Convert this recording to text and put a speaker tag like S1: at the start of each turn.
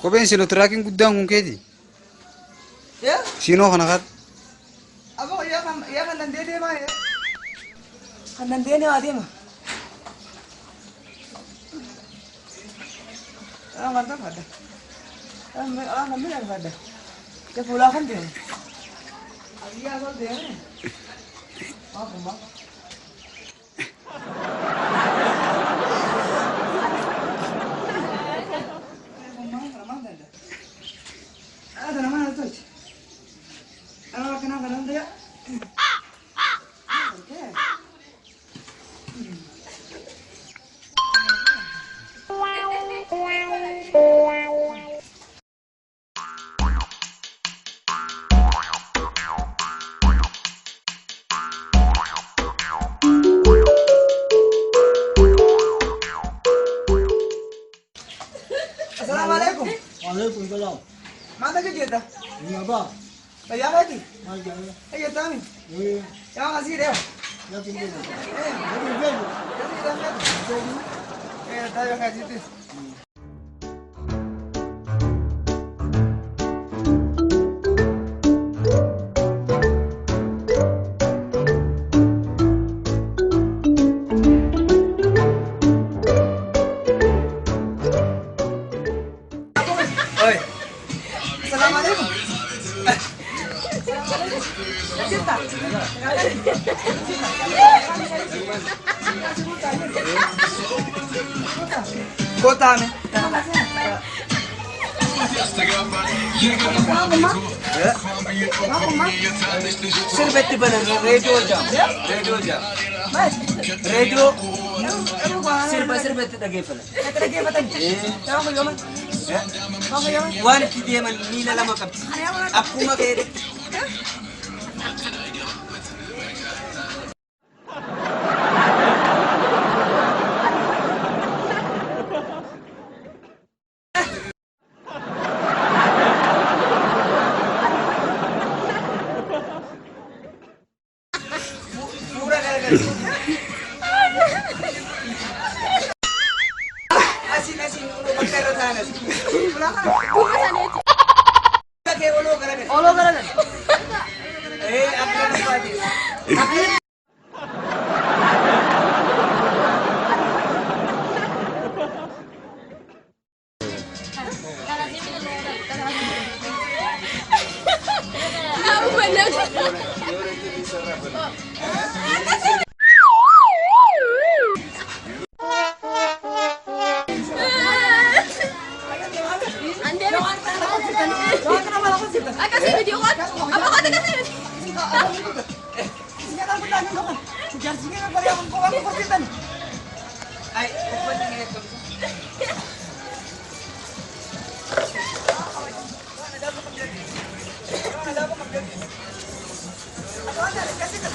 S1: Kopheen sinu tiraakiin guddaan kun keeti? Sinoo kana kan?
S2: Aboo yaa kan dandee deemaa yaa. Kan dandee deemaa deema. Mantap ada. Ngambil yang ada. Ya pulang kan dia. Iya kalau dia nih. Mak. Ada nama tuh. Apa kenal dia? Assalamualaikum.
S3: Waalaikumsalam.
S2: Mana ke kita?
S3: Ini apa?
S2: Bayar lagi?
S3: Lagi ya.
S2: Ayo tami.
S3: Iya.
S2: Yang ngasih dia.
S3: Ya tinggal.
S2: Jadi tahu yang ngasih itu. Oi. Assalamualaikum. Cinta. Kota में सिर्फ बना रेडियो जा रेडियो सिर्फ तगे फल तगे पता क्या हो गया वन की दे मन नीला लमा कब आपको मगे Asin ulo magkaro sana. Wala ka. Lagi ulo karagan. Ulo karagan. Ako na pati.
S4: Kasih video kan? Apa kau kasih?
S2: Sekarang aku tanya dong. Jangan sini kan pada yang kau persitan. Ay, open ini itu. Ada apa kerja? Ada kasih ke